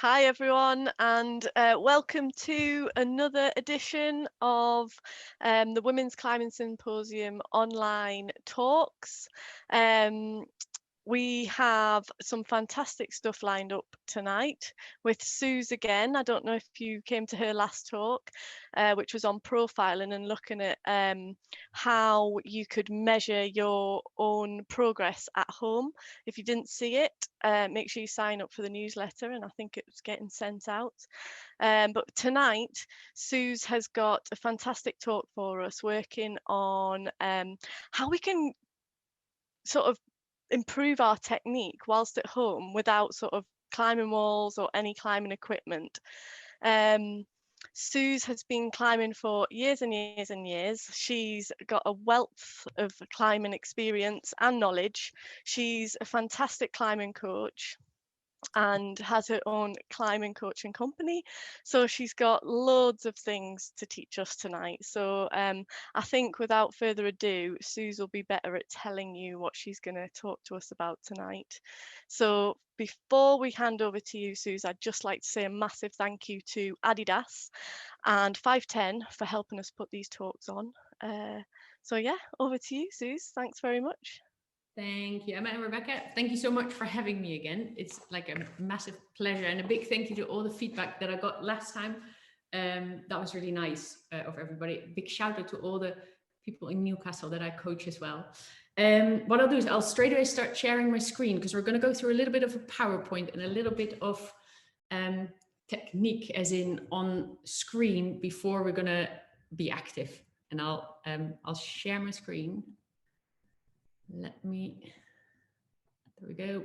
Hi everyone, and welcome to another edition of the Women's Climbing Symposium online talks. We have some fantastic stuff lined up tonight with Suz again. I don't know if you came to her last talk, which was on profiling and looking at how you could measure your own progress at home. If you didn't see it, make sure you sign up for the newsletter, and I think it's getting sent out. But tonight, Suz has got a fantastic talk for us, working on how we can sort of improve our technique whilst at home without sort of climbing walls or any climbing equipment. Suz has been climbing for years and years and years. She's got a wealth of climbing experience and knowledge. She's a fantastic climbing coach and has her own climbing coaching company, so she's got loads of things to teach us tonight. So I think without further ado, Suz will be better at telling you what she's going to talk to us about tonight. So before we hand over to you, Suz, I'd just like to say a massive thank you to Adidas and 510 for helping us put these talks on. So yeah, over to you, Suz. Thanks very much. Thank you, Emma and Rebecca. Thank you so much for having me again. It's like a massive pleasure, and a big thank you to all the feedback that I got last time. That was really nice of everybody. Big shout out to all the people in Newcastle that I coach as well. What I'll do is I'll straight away start sharing my screen, because we're going to go through a little bit of a PowerPoint and a little bit of technique as in on screen before we're going to be active. And I'll share my screen. Let me, there we go.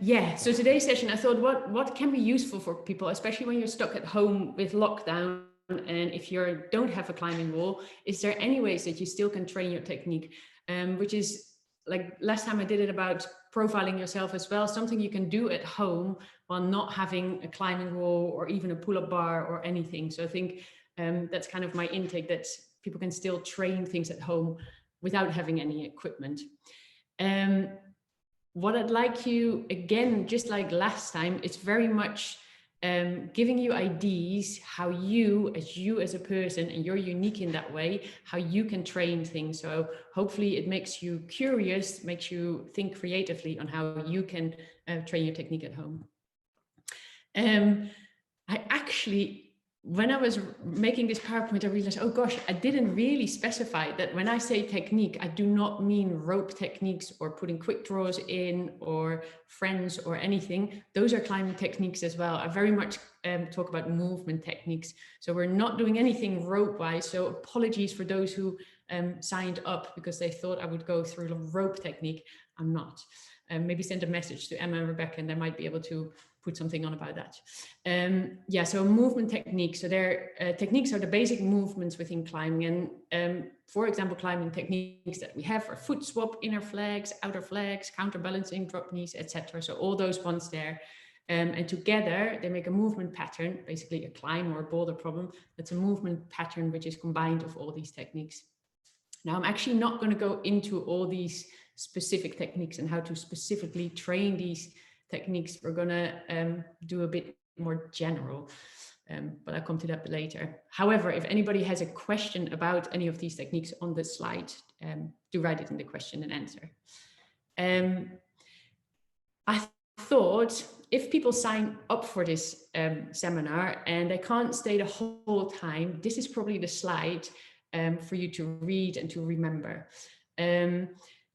Yeah, so today's session, I thought what can be useful for people, especially when you're stuck at home with lockdown, and if you don't have a climbing wall, is there any ways that you still can train your technique? Which is, like last time I did it about profiling yourself as well, something you can do at home while not having a climbing wall or even a pull-up bar or anything. So I think that's kind of my intake, that people can still train things at home without having any equipment. What I'd like you, again, just like last time, it's very much giving you ideas how you as a person, and you're unique in that way, how you can train things. So hopefully it makes you curious, makes you think creatively on how you can train your technique at home. I actually, when I was making this PowerPoint, I realized, oh gosh, I didn't really specify that when I say technique, I do not mean rope techniques or putting quick draws in or friends or anything. Those are climbing techniques as well. I very much talk about movement techniques. So we're not doing anything rope wise. So apologies for those who signed up because they thought I would go through the rope technique. I'm not. Maybe send a message to Emma and Rebecca, and they might be able to put something on about that. Yeah, so movement techniques. So their techniques are the basic movements within climbing. And for example, climbing techniques that we have are foot swap, inner flags, outer flags, counterbalancing, drop knees, etc. So all those ones there. And together they make a movement pattern, basically a climb or a boulder problem. That's a movement pattern which is combined of all these techniques. Now, I'm actually not going to go into all these specific techniques and how to specifically train these techniques. We're going to do a bit more general, but I'll come to that later. However, if anybody has a question about any of these techniques on the slide, do write it in the question and answer. I thought if people sign up for this seminar and they can't stay the whole time, this is probably the slide for you to read and to remember.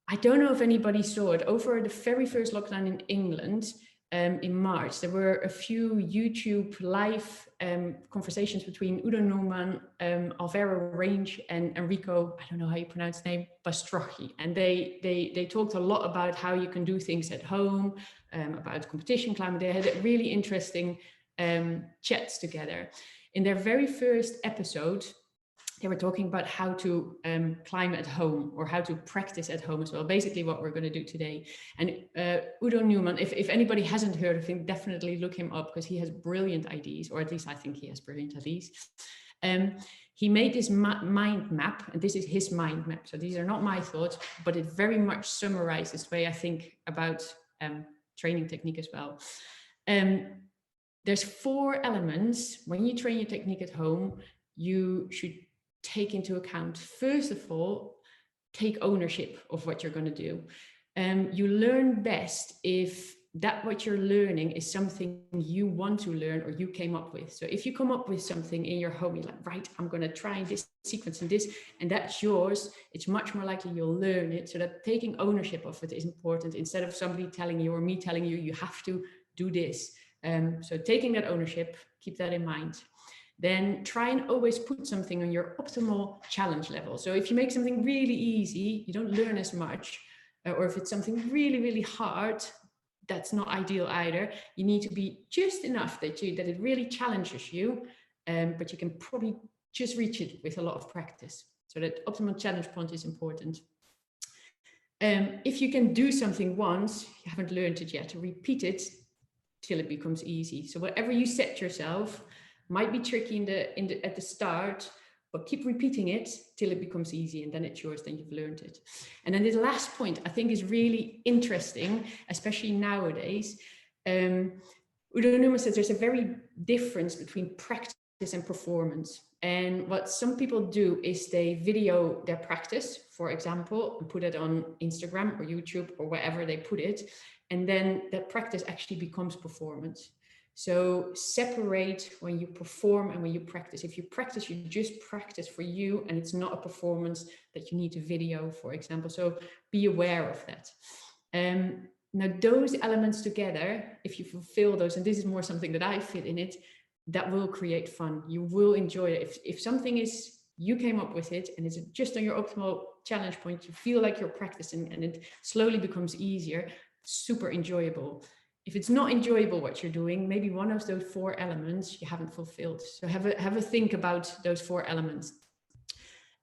I don't know if anybody saw it. Over the very first lockdown in England in March, there were a few YouTube live conversations between Udo Neumann, Alvaro Range, and Enrico, I don't know how you pronounce his name, Bastrochi. And they talked a lot about how you can do things at home, about competition climbing. They had really interesting chats together. In their very first episode, they were talking about how to climb at home, or how to practice at home as well. Basically what we're going to do today. And Udo Neumann, if anybody hasn't heard of him, definitely look him up, because he has brilliant ideas, or at least I think he has brilliant ideas. He made this mind map, and this is his mind map. So these are not my thoughts, but it very much summarizes the way I think about training technique as well. There's 4 elements when you train your technique at home you should take into account. First of all, take ownership of what you're going to do. You learn best if that what you're learning is something you want to learn or you came up with. So if you come up with something in your home, you're like, right, I'm going to try this sequence and this, and that's yours, it's much more likely you'll learn it. So that taking ownership of it is important, instead of somebody telling you or me telling you, you have to do this. So taking that ownership, keep that in mind. Then try and always put something on your optimal challenge level. So if you make something really easy, you don't learn as much. Or if it's something really, really hard, that's not ideal either. You need to be just enough that it really challenges you, but you can probably just reach it with a lot of practice. So that optimal challenge point is important. If you can do something once, you haven't learned it yet, repeat it till it becomes easy. So whatever you set yourself might be tricky at the start, but keep repeating it till it becomes easy, and then it's yours, then you've learned it. And then this last point I think is really interesting, especially nowadays. Udo Numa says there's a very difference between practice and performance. And what some people do is they video their practice, for example, and put it on Instagram or YouTube or wherever they put it. And then that practice actually becomes performance. So separate when you perform and when you practice. If you practice, you just practice for you, and it's not a performance that you need to video, for example. So be aware of that. Now those elements together, if you fulfill those, and this is more something that I fit in it, that will create fun. You will enjoy it. If something is, you came up with it and it's just on your optimal challenge point, you feel like you're practicing and it slowly becomes easier, super enjoyable. If it's not enjoyable what you're doing, maybe one of those 4 elements you haven't fulfilled. So have a think about those 4 elements.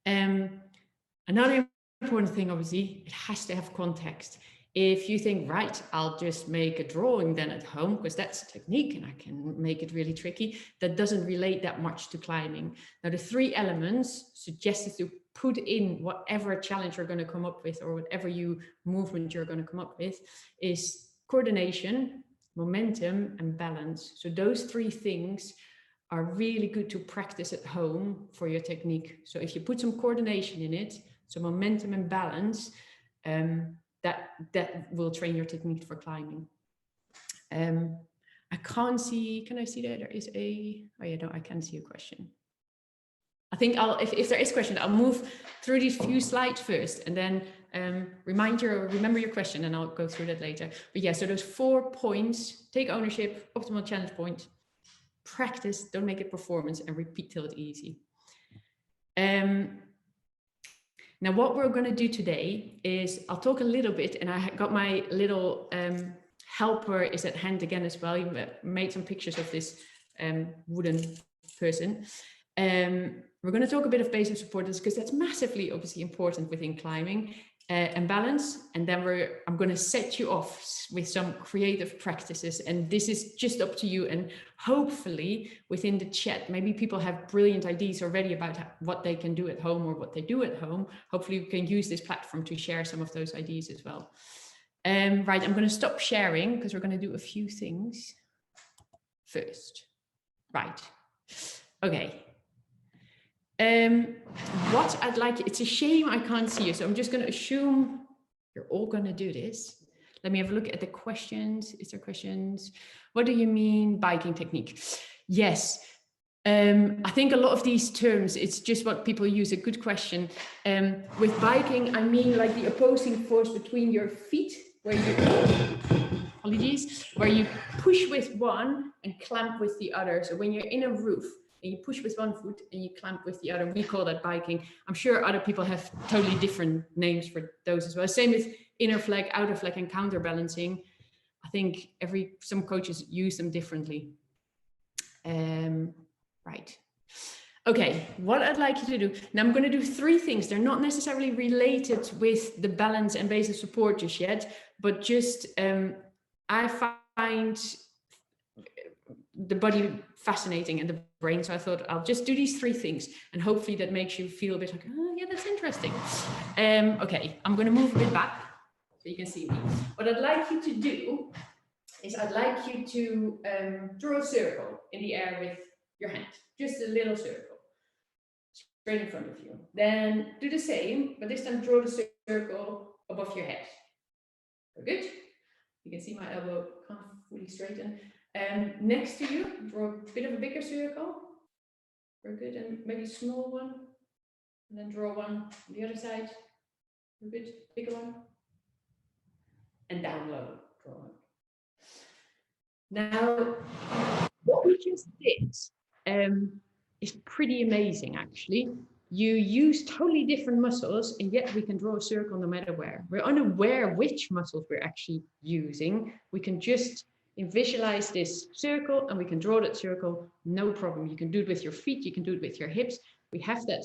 Another important thing, obviously, it has to have context. If you think, right, I'll just make a drawing then at home, because that's a technique and I can make it really tricky, that doesn't relate that much to climbing. Now, the 3 elements suggested to put in whatever challenge you're going to come up with or whatever movement you're going to come up with is coordination, momentum, and balance. So those 3 things are really good to practice at home for your technique. So if you put some coordination in it, so momentum and balance, that will train your technique for climbing. I can't see, can I see that there is a, oh yeah, no, I can see a question. I think if there is a question, I'll move through these few slides first and then remember your question, and I'll go through that later. But yeah, so those 4 points: take ownership, optimal challenge point, practice, don't make it performance, and repeat till it's easy. Now what we're going to do today is I'll talk a little bit, and I got my little helper is at hand again as well. You made some pictures of this wooden person. We're going to talk a bit of basic supporters because that's massively obviously important within climbing, and balance. And then I'm going to set you off with some creative practices, and this is just up to you. And hopefully within the chat, maybe people have brilliant ideas already about what they can do at home or what they do at home. Hopefully you can use this platform to share some of those ideas as well. Right, I'm going to stop sharing because we're going to do a few things first. Right. Okay. What I'd like, it's a shame I can't see you, so I'm just going to assume you're all going to do this. Let me have a look at the questions. Is there questions? What do you mean biking technique? Yes. I think a lot of these terms, it's just what people use. A good question. With biking, I mean like the opposing force between your feet, where you push with one and clamp with the other. So when you're in a roof and you push with one foot and you clamp with the other, we call that biking. I'm sure other people have totally different names for those as well. Same with inner flag, outer flag, and counterbalancing. I think some coaches use them differently. Right. Okay, what I'd like you to do, now I'm going to do 3 things. They're not necessarily related with the balance and basic support just yet, but just I find the body fascinating and the brain, so I thought I'll just do these 3 things, and hopefully that makes you feel a bit like, oh yeah, that's interesting. Okay, I'm going to move a bit back. so you can see me. What I'd like you to do is I'd like you to draw a circle in the air with your hand, just a little circle, straight in front of you. Then do the same, but this time draw the circle above your head. Very good. You can see my elbow can't fully straighten. Next to you, draw a bit of a bigger circle. Very good, and maybe a small one. And then draw one on the other side. Very good, bigger one. And down low, draw one. Now, what we just did is pretty amazing, actually. You use totally different muscles, and yet we can draw a circle no matter where. We're unaware which muscles we're actually using. We can just visualize this circle, and we can draw that circle, no problem. You can do it with your feet, you can do it with your hips. We have that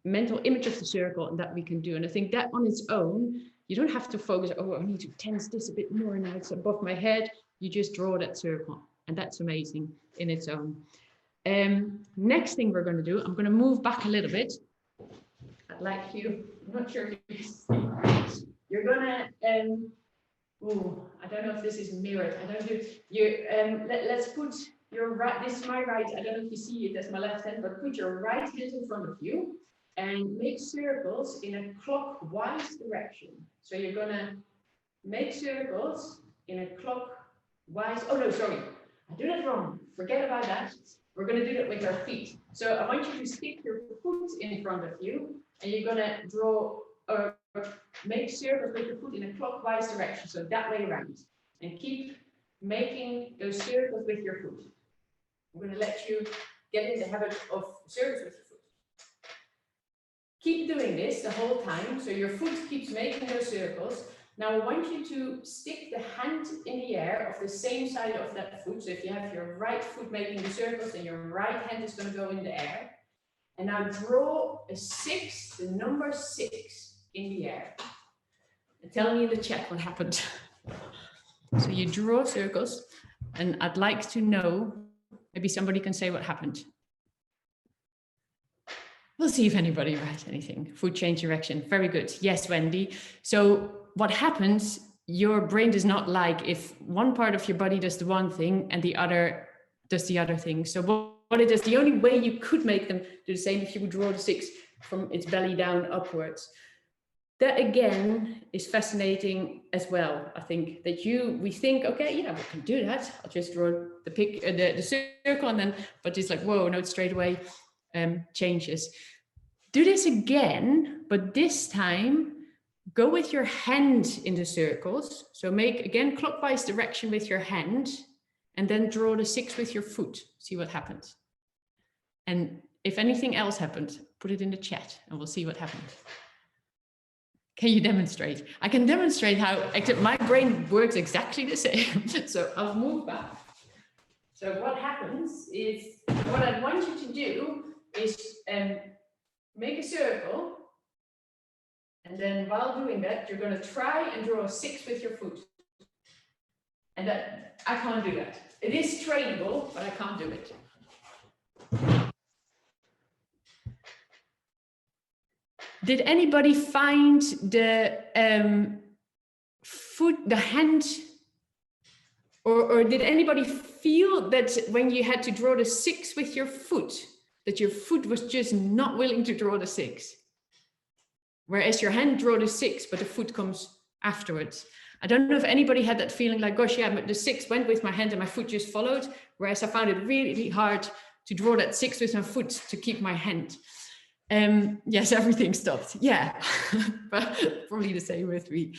mental image of the circle, and that we can do. And I think that on its own, you don't have to focus, oh, I need to tense this a bit more, now it's above my head. You just draw that circle, and that's amazing in its own. Next thing we're going to do, I'm going to move back a little bit. I'd like you, I'm not sure if you see, you're going to, I don't know if this is mirrored. I don't do, let's put your right, this is my right, I don't know if you see it as my left hand, but put your right hand in front of you and make circles in a clockwise direction. So you're going to make circles in a clockwise, oh no, sorry, I do that wrong, forget about that. We're going to do that with our feet. So I want you to stick your foot in front of you, and you're going to draw or make circles with your foot in a clockwise direction, so that way around. And keep making those circles with your foot. I'm going to let you get in the habit of circles with your foot. Keep doing this the whole time, so your foot keeps making those circles. Now I want you to stick the hand in the air of the same side of that foot. So if you have your right foot making the circles, then your right hand is going to go in the air. And now draw a 6, the number 6 in the air. And tell me in the chat what happened. So you draw circles, and I'd like to know, maybe somebody can say what happened. We'll see if anybody writes anything. Foot change direction. Very good. Yes, Wendy. So what happens, your brain does not like if one part of your body does the one thing and the other does the other thing. So what it is, the only way you could make them do the same if you would draw the 6 from its belly down upwards. That again is fascinating as well. I think that we think, okay, yeah, we can do that. I'll just draw the circle, and then, but it's like, whoa, no, it straight away changes. Do this again, but this time go with your hand in the circles. So make, again, clockwise direction with your hand, and then draw the 6 with your foot. See what happens. And if anything else happened, put it in the chat and we'll see what happened. Can you demonstrate? I can demonstrate how, except my brain works exactly the same. So I'll move back. So what happens is, what I want you to do is make a circle. And then while doing that, you're going to try and draw a 6 with your foot. And that, I can't do that. It is trainable, but I can't do it. Did anybody find the foot, the hand, or did anybody feel that when you had to draw the 6 with your foot, that your foot was just not willing to draw the 6? Whereas your hand draw the 6, but the foot comes afterwards. I don't know if anybody had that feeling like, gosh, yeah, but the 6 went with my hand and my foot just followed. Whereas I found it really, really hard to draw that 6 with my foot to keep my hand. Yes, everything stopped. Yeah, but probably the same with me.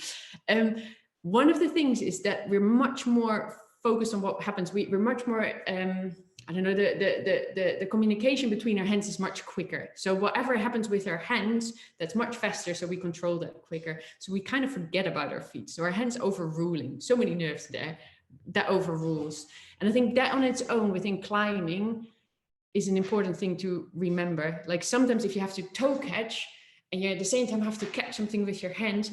One of the things is that we're much more focused on what happens. We're much more, I don't know, the communication between our hands is much quicker. So whatever happens with our hands, that's much faster. So we control that quicker. So we kind of forget about our feet. So our hands overruling, so many nerves there, that overrules. And I think that on its own within climbing is an important thing to remember. Like sometimes if you have to toe catch and you at the same time have to catch something with your hand,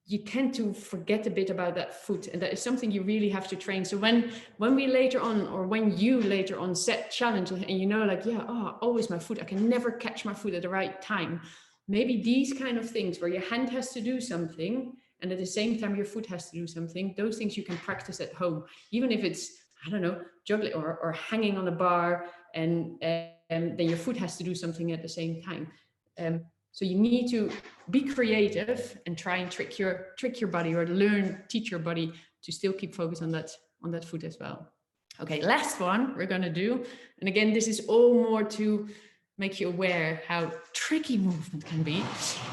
you tend to forget a bit about that foot, and that is something you really have to train. So when we later on, or when you later on set challenge and you know, like, yeah, oh, always my foot, I can never catch my foot at the right time. Maybe these kind of things where your hand has to do something and at the same time your foot has to do something. Those things you can practice at home, even if it's, I don't know, juggling or hanging on a bar, and then your foot has to do something at the same time. So you need to be creative and try and trick your body, or teach your body to still keep focus on that foot as well. Okay, last one we're gonna do, and again, this is all more to make you aware how tricky movement can be,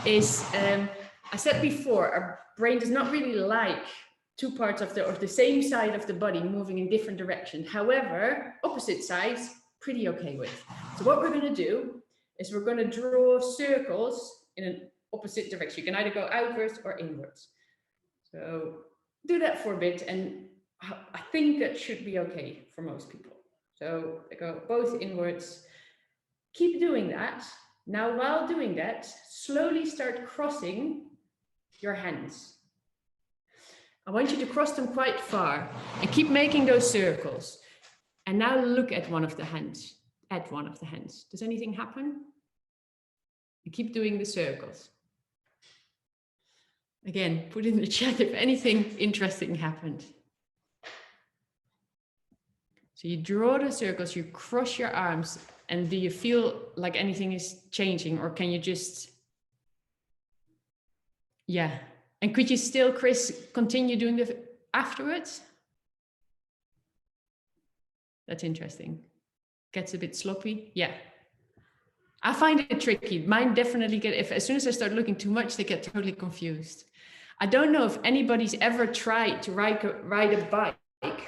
is I said before, our brain does not really like two parts of the same side of the body moving in different directions. However, opposite sides, pretty okay with. So what we're going to do is we're going to draw circles in an opposite direction. You can either go outwards or inwards. So do that for a bit, and I think that should be okay for most people. So they go both inwards. Keep doing that. Now, while doing that, slowly start crossing your hands. I want you to cross them quite far and keep making those circles. And now look at one of the hands. Does anything happen? You keep doing the circles. Again, put in the chat if anything interesting happened. So you draw the circles, you cross your arms, and do you feel like anything is changing, or can you just, yeah. And could you still, Chris, continue doing the afterwards? That's interesting. Gets a bit sloppy. Yeah. I find it tricky. Mine definitely as soon as I start looking too much, they get totally confused. I don't know if anybody's ever tried to ride a bike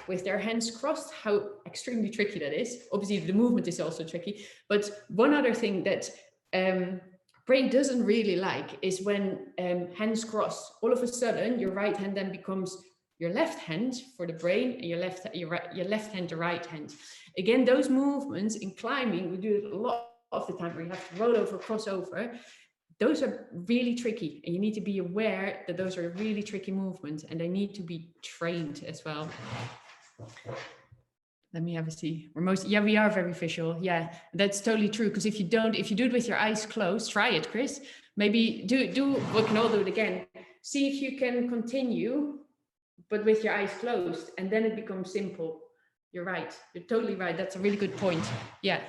with their hands crossed, how extremely tricky that is. Obviously, the movement is also tricky. But one other thing that brain doesn't really like is when hands cross. All of a sudden, your right hand then becomes your left hand for the brain, and your left hand the right hand. Again, those movements in climbing, we do it a lot of the time, where you have to roll over, cross over. Those are really tricky, and you need to be aware that those are really tricky movements, and they need to be trained as well. Let me have a see. We are very visual. Yeah, that's totally true. Because if you do it with your eyes closed, try it, Chris. Maybe we can all do it again. See if you can continue, but with your eyes closed, and then it becomes simple. You're right. You're totally right. That's a really good point. Yeah.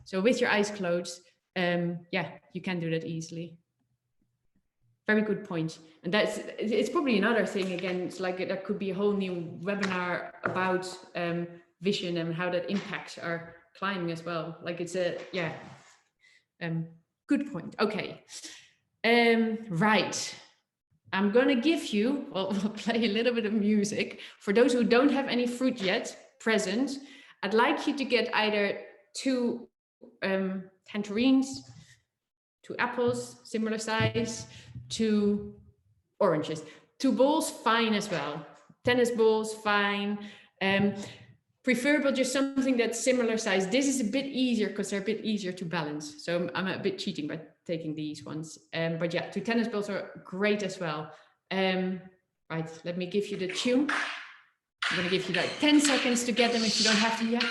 So with your eyes closed, yeah, you can do that easily. Very good point. And it's probably another thing. Again, it's like that could be a whole new webinar about vision and how that impacts our climbing as well. Like it's good point. Okay. Right. I'm going to give you, we'll play a little bit of music. For those who don't have any fruit yet present, I'd like you to get either 2 tangerines, 2 apples, similar size, 2 oranges, 2 balls, fine as well. Tennis balls, fine. Preferable just something that's similar size. This is a bit easier because they're a bit easier to balance. So I'm a bit cheating by taking these ones. But yeah, 2 tennis balls are great as well. Right, let me give you the tune. I'm going to give you like 10 seconds to get them if you don't have them yet.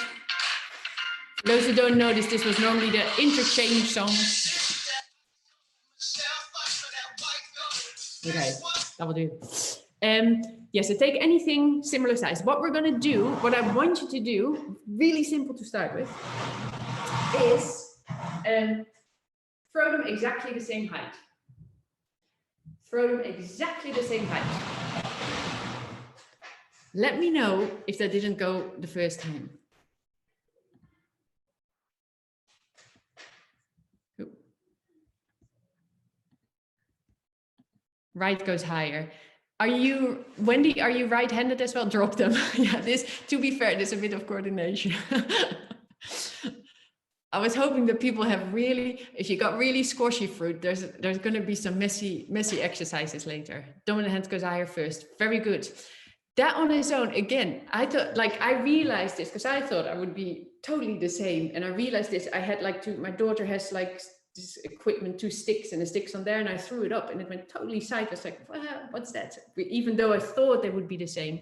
For those who don't know this was normally the interchange song. Okay, that will do. Yeah, so take anything similar size. What we're going to do, what I want you to do, really simple to start with, is throw them exactly the same height. Throw them exactly the same height. Let me know if that didn't go the first time. Right goes higher. Wendy, are you right-handed as well? Drop them. Yeah, to be fair, there's a bit of coordination. I was hoping that people have if you got really squashy fruit, there's going to be some messy exercises later. Dominant hand goes higher first. Very good. That on its own, again, I thought, I realized this because I thought I would be totally the same. And I realized this, I had my daughter has this equipment, 2 sticks and the sticks on there, and I threw it up and it went totally sideways. Like, what's that? Even though I thought they would be the same.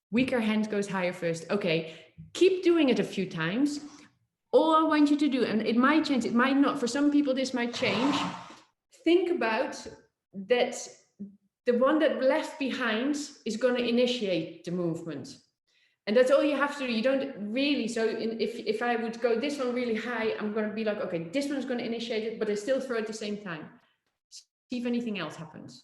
Weaker hand goes higher first. Okay, keep doing it a few times. All I want you to do, and it might change, it might not. For some people, this might change. Think about that the one that left behind is going to initiate the movement. And that's all you have to do. You don't really, so if I would go this one really high, I'm going to be like, okay, this one's going to initiate it, but I still throw at the same time. See if anything else happens.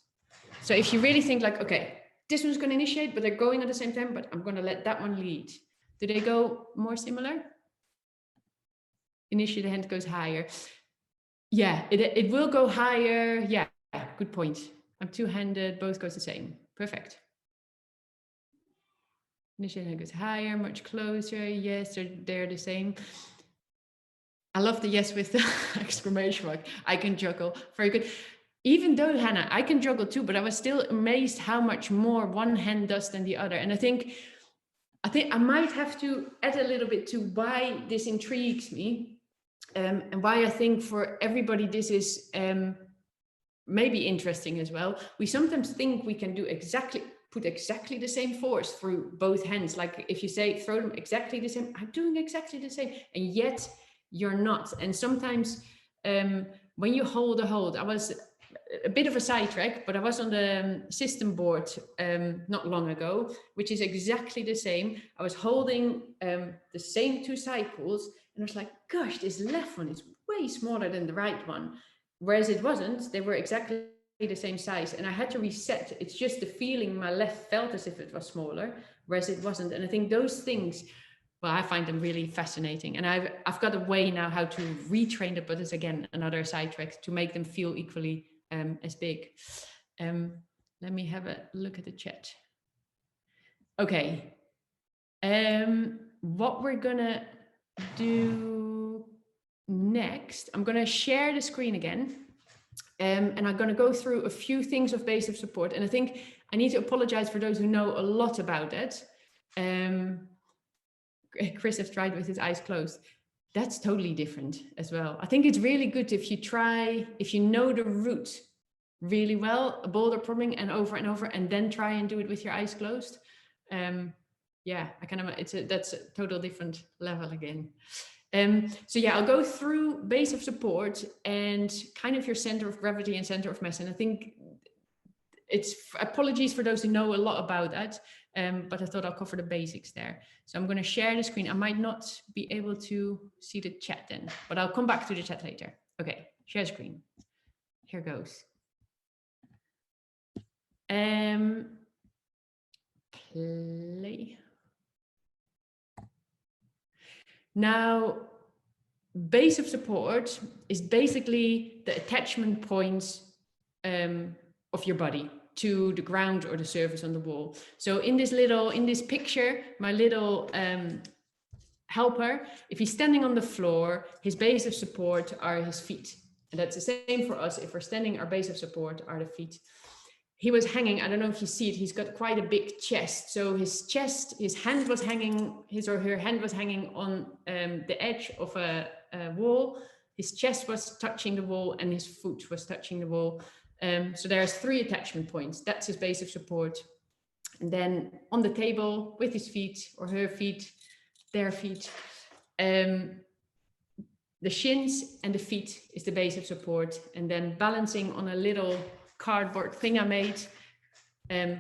So if you really think like, okay, this one's going to initiate, but they're going at the same time, but I'm going to let that one lead. Do they go more similar? Initially, the hand goes higher. Yeah, it will go higher. Yeah, good point. I'm two-handed, both goes the same. Perfect. Initially, hand goes higher, much closer. Yes, they're the same. I love the yes with the exclamation mark. I can juggle. Very good. Even though, Hannah, I can juggle too, but I was still amazed how much more one hand does than the other. And I think I might have to add a little bit to why this intrigues me, and why I think for everybody this is maybe interesting as well. We sometimes think we can put exactly the same force through both hands. Like if you say throw them exactly the same, I'm doing exactly the same, and yet you're not. And sometimes when you hold a hold, I was a bit of a sidetrack, but I was on the system board not long ago, which is exactly the same. I was holding the same two cycles, and I was like, gosh, this left one is way smaller than the right one. Whereas it wasn't, they were exactly the same size, and I had to reset. It's just the feeling my left felt as if it was smaller, whereas it wasn't. And I think those things, well, I find them really fascinating. And I've got a way now how to retrain the buttons, again, another sidetrack, to make them feel equally as big. Let me have a look at the chat. Okay. What we're gonna do next, I'm gonna share the screen again. And I'm going to go through a few things of base of support. And I think I need to apologize for those who know a lot about it. Chris has tried with his eyes closed. That's totally different as well. I think it's really good if you know the route really well, a boulder probleming and over, and then try and do it with your eyes closed. Yeah, that's a total different level again. So yeah, I'll go through base of support and kind of your center of gravity and center of mass. And I think apologies for those who know a lot about that, but I thought I'll cover the basics there. So I'm going to share the screen. I might not be able to see the chat then, but I'll come back to the chat later. Okay, share screen. Here goes. Play. Now, base of support is basically the attachment points of your body to the ground or the surface on the wall. So in this picture, my little helper, if he's standing on the floor, his base of support are his feet. And that's the same for us. If we're standing, our base of support are the feet. He was hanging, I don't know if you see it, he's got quite a big chest. So his hand was hanging, his or her hand was hanging on the edge of a wall. His chest was touching the wall and his foot was touching the wall. So there's 3 attachment points. That's his base of support. And then on the table with his feet or her feet, their feet, the shins and the feet is the base of support. And then balancing on a little cardboard thing I made, the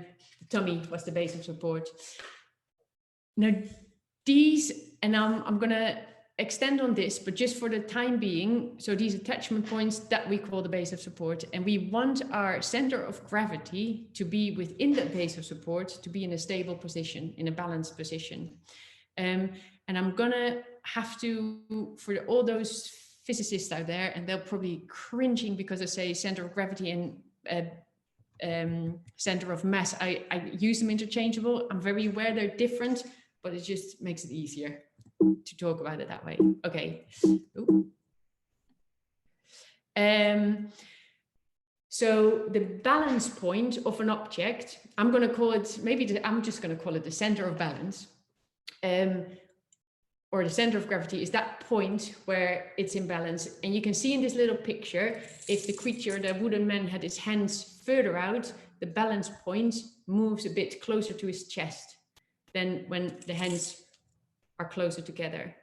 tummy was the base of support. Now these, and I'm gonna extend on this, but just for the time being, so these attachment points that we call the base of support, and we want our center of gravity to be within that base of support, to be in a stable position, in a balanced position. And I'm gonna have to, for all those physicists out there, and they'll probably cringing because I say center of gravity and center of mass, I use them interchangeable. I'm very aware they're different, but it just makes it easier to talk about it that way. Okay. So the balance point of an object, I'm going to call it, I'm just going to call it the center of balance, or the center of gravity is that point where it's in balance. And you can see in this little picture, if the creature, the wooden man, had his hands further out, the balance point moves a bit closer to his chest than when the hands are closer together.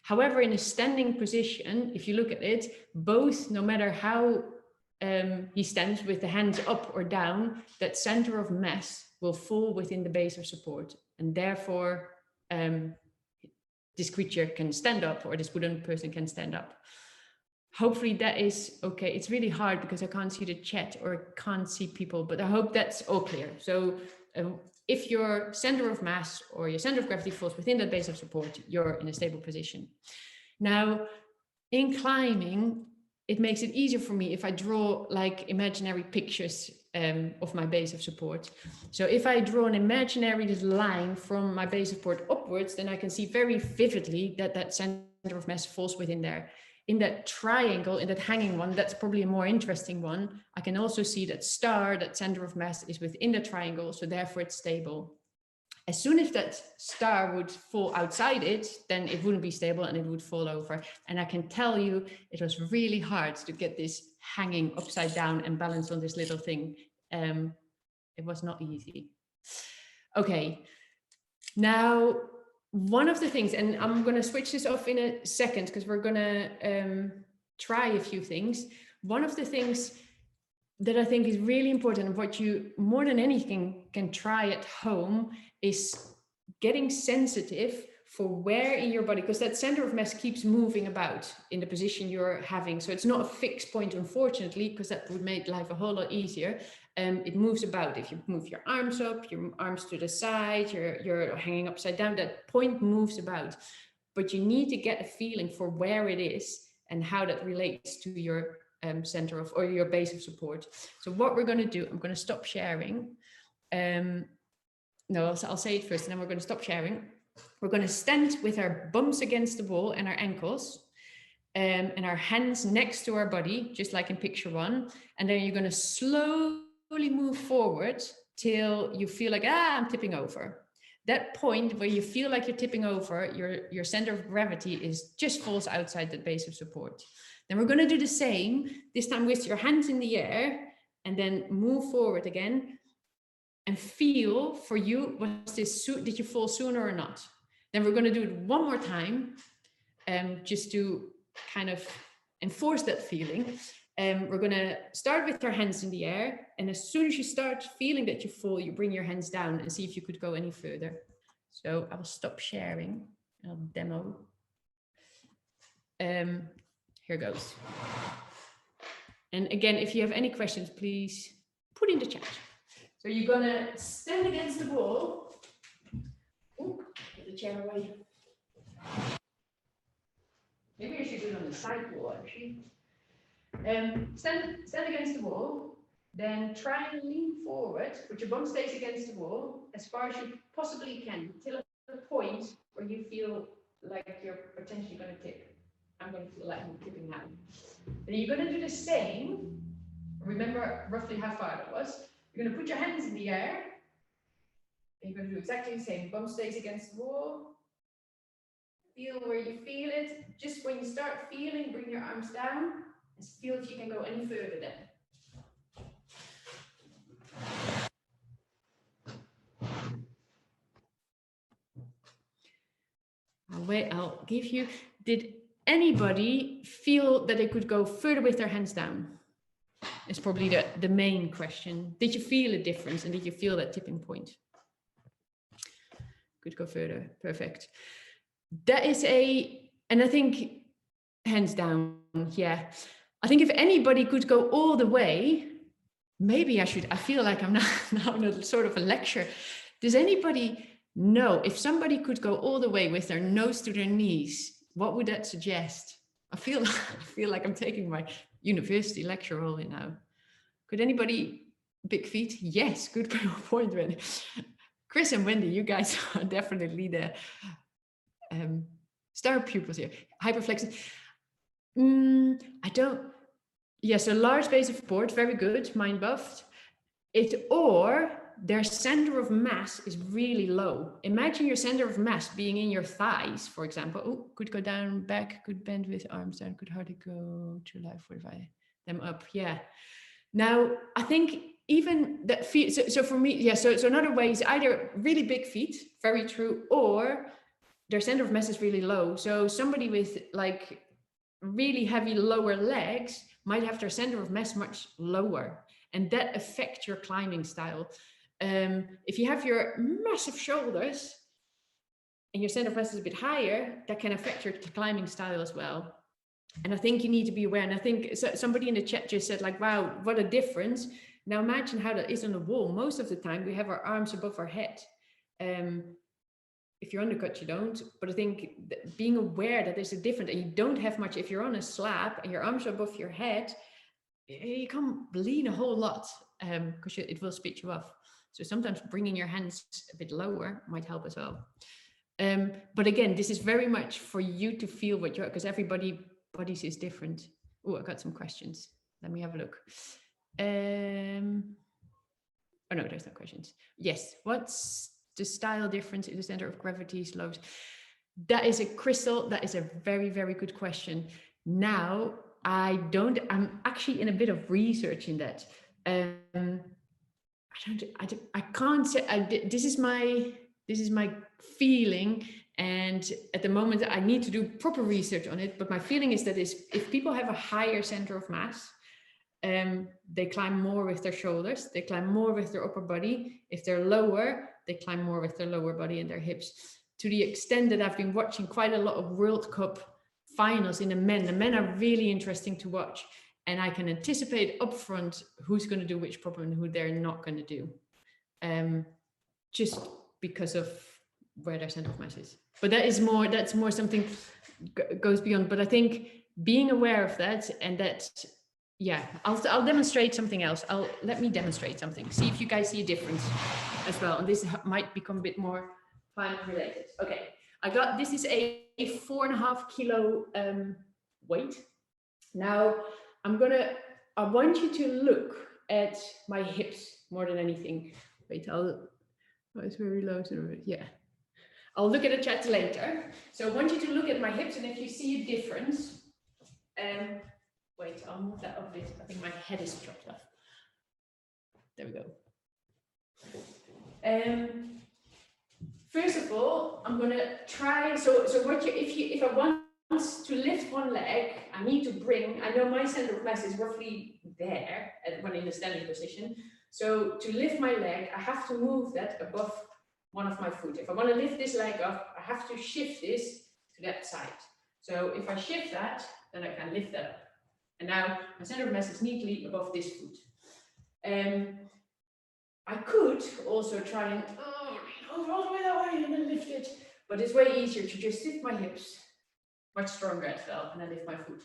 However, in a standing position, if you look at it, both, no matter how he stands with the hands up or down, that center of mass will fall within the base of support. And therefore, this creature can stand up, or this wooden person can stand up. Hopefully that is okay. It's really hard because I can't see the chat or can't see people, but I hope that's all clear. So if your center of mass or your center of gravity falls within that base of support, you're in a stable position. Now, in climbing, it makes it easier for me if I draw like imaginary pictures of my base of support. So if I draw an imaginary line from my base of support upwards, then I can see very vividly that that center of mass falls within there. In that triangle, in that hanging one, that's probably a more interesting one. I can also see that star, that center of mass, is within the triangle, so therefore it's stable. As soon as that star would fall outside it, then it wouldn't be stable and it would fall over. And I can tell you, it was really hard to get this hanging upside down and balanced on this little thing. It was not easy. Okay, now, one of the things, and I'm going to switch this off in a second because we're going to try a few things. One of the things that I think is really important, and what you more than anything can try at home, is getting sensitive for where in your body, because that center of mass keeps moving about in the position you're having. So it's not a fixed point, unfortunately, because that would make life a whole lot easier. It moves about. If you move your arms up, your arms to the side, you're hanging upside down, that point moves about. But you need to get a feeling for where it is and how that relates to your center of, or your base of support. So what we're going to do, I'm going to stop sharing. No, I'll say it first and then we're going to stop sharing. We're going to stand with our bums against the wall and our ankles and our hands next to our body, just like in picture one. And then you're going to slowly move forward till you feel like, I'm tipping over. That point where you feel like you're tipping over, your center of gravity just falls outside the base of support. Then we're going to do the same, this time with your hands in the air, and then move forward again and feel for you, did you fall sooner or not? Then we're going to do it one more time, just to kind of enforce that feeling. We're going to start with our hands in the air, and as soon as you start feeling that you fall, you bring your hands down and see if you could go any further. So I will stop sharing. I'll demo. Here goes. And again, if you have any questions, please put in the chat. So you're going to stand against the wall. Ooh, get the chair away. Maybe I should do it on the side wall, actually. Stand against the wall, then try and lean forward, but your bum stays against the wall as far as you possibly can, till a point where you feel like you're potentially going to tip. I'm going to feel like I'm tipping now. Then you're going to do the same. Remember roughly how far that was. You're going to put your hands in the air. And you're going to do exactly the same. Bum stays against the wall. Feel where you feel it. Just when you start feeling, bring your arms down. And feel if you can go any further then. I'll give you, did anybody feel that they could go further with their hands down? It's probably the main question. Did you feel a difference and did you feel that tipping point? Could go further, perfect. That is and I think hands down, yeah. I think if anybody could go all the way, maybe I feel like I'm now in a sort of a lecture. Does anybody know if somebody could go all the way with their nose to their knees, what would that suggest? I feel like I'm taking my university lecture role in now. Could anybody, big feet? Yes, good point, Wendy. Chris and Wendy, you guys are definitely the star pupils here. Hyperflexion. Yes, a large base of support, very good, mind buffed. Or their center of mass is really low. Imagine your center of mass being in your thighs, for example. Oh, could go down, back, could bend with arms down, could hardly go to life 45, them up, yeah. Now, I think even that feet, so for me, yeah, so another way is either really big feet, very true, or their center of mass is really low. So somebody with like really heavy lower legs might have their center of mass much lower, and that affects your climbing style. If you have your massive shoulders and your center of mass is a bit higher, that can affect your climbing style as well. And I think you need to be aware. And I think somebody in the chat just said, like, wow, what a difference. Now imagine how that is on the wall. Most of the time we have our arms above our head. If you're undercut, you don't. But I think being aware that there's a difference, and you don't have much, if you're on a slab and your arms are above your head, you can't lean a whole lot because it will spit you off. So sometimes bringing your hands a bit lower might help as well. But again, this is very much for you to feel what you're, because everybody's is different. Oh, I got some questions. Let me have a look. Oh no, there's no questions. Yes, what's the style difference in the center of gravity slopes? That is a very, very good question. Now, I'm actually in a bit of research in that. I can't say, this is my feeling, and at the moment I need to do proper research on it, but my feeling is that if people have a higher center of mass, they climb more with their shoulders, they climb more with their upper body. If they're lower, they climb more with their lower body and their hips. To the extent that I've been watching quite a lot of World Cup finals in the men are really interesting to watch, and I can anticipate upfront who's going to do which problem and who they're not going to do, just because of where their center of mass is. But that's more something goes beyond. But I think being aware of that, and that, yeah, I'll demonstrate something else. Let me demonstrate something. See if you guys see a difference as well. And this might become a bit more climate related. Okay, this is a 4.5 kilo weight. Now I want you to look at my hips more than anything. Wait, it's very low. Yeah, I'll look at the chat later. So I want you to look at my hips, and if you see a difference, wait, I'll move that up a bit. I think my head is chopped off. There we go. First of all, I'm gonna try. So if I want to lift one leg, I need to bring. I know my center of mass is roughly there when in the standing position. So to lift my leg, I have to move that above one of my foot. If I want to lift this leg up, I have to shift this to that side. So if I shift that, then I can lift that up. And now my center of mass is neatly above this foot. I could also try and over all the way that way and then lift it, but it's way easier to just lift my hips much stronger as well, and then lift my foot.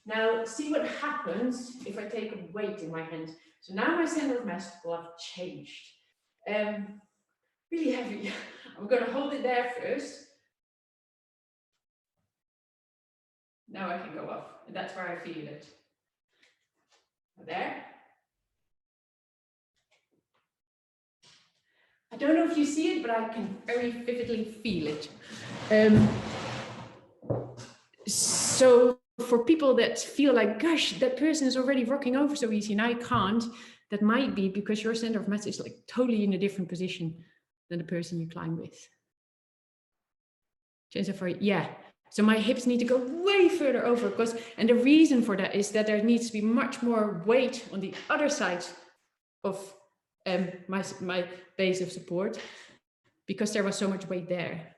Now see what happens if I take a weight in my hand. So now my center of mass will have changed. Really heavy. I'm going to hold it there first. Now I can go up, and that's where I feel it. There. I don't know if you see it, but I can very vividly feel it. So for people that feel like, gosh, that person is already rocking over so easy and I can't, that might be because your center of mass is like totally in a different position than the person you climb with. Yeah. So my hips need to go way further over, and the reason for that is that there needs to be much more weight on the other side of my base of support, because there was so much weight there.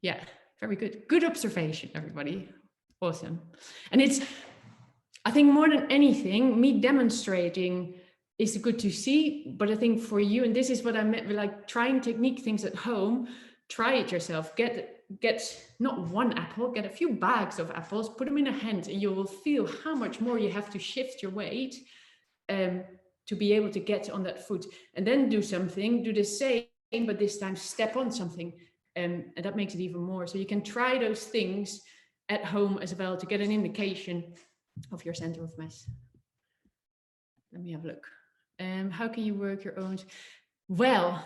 Yeah, very good. Good observation, everybody. Awesome. And I think more than anything, me demonstrating is good to see, but I think for you, and this is what I meant with like trying technique things at home, try it yourself. Get not one apple, get a few bags of apples, put them in a hand, and you will feel how much more you have to shift your weight to be able to get on that foot. And then do the same, but this time step on something, and that makes it even more. So you can try those things at home as well to get an indication of your center of mass. Let me have a look. How can you work your own? Well,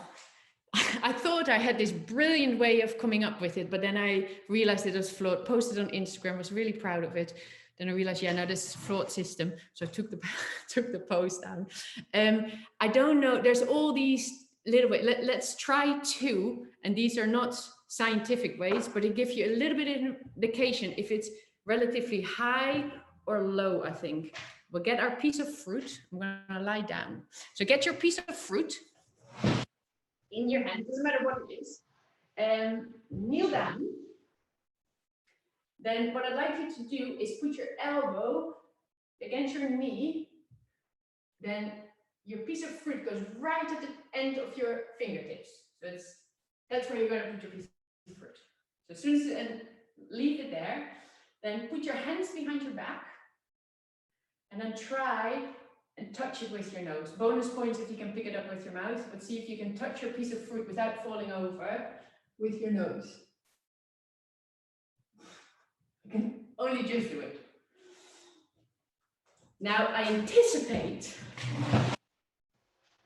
I thought I had this brilliant way of coming up with it, but then I realized it was flawed. Posted on Instagram, was really proud of it. Then I realized, yeah, no, this is a flawed system. So I took the post down. I don't know. There's all these little ways. Let's try two, and these are not scientific ways, but it gives you a little bit of indication if it's relatively high or low, I think. We'll get our piece of fruit. I'm going to lie down. So get your piece of fruit in your hand, doesn't matter what it is, and kneel down. Then what I'd like you to do is put your elbow against your knee. Then your piece of fruit goes right at the end of your fingertips. So that's where you're going to put your piece of fruit. So as soon as and leave it there, then put your hands behind your back and then try and touch it with your nose. Bonus points if you can pick it up with your mouth, but see if you can touch your piece of fruit without falling over with your nose. You can only just do it. Now I anticipate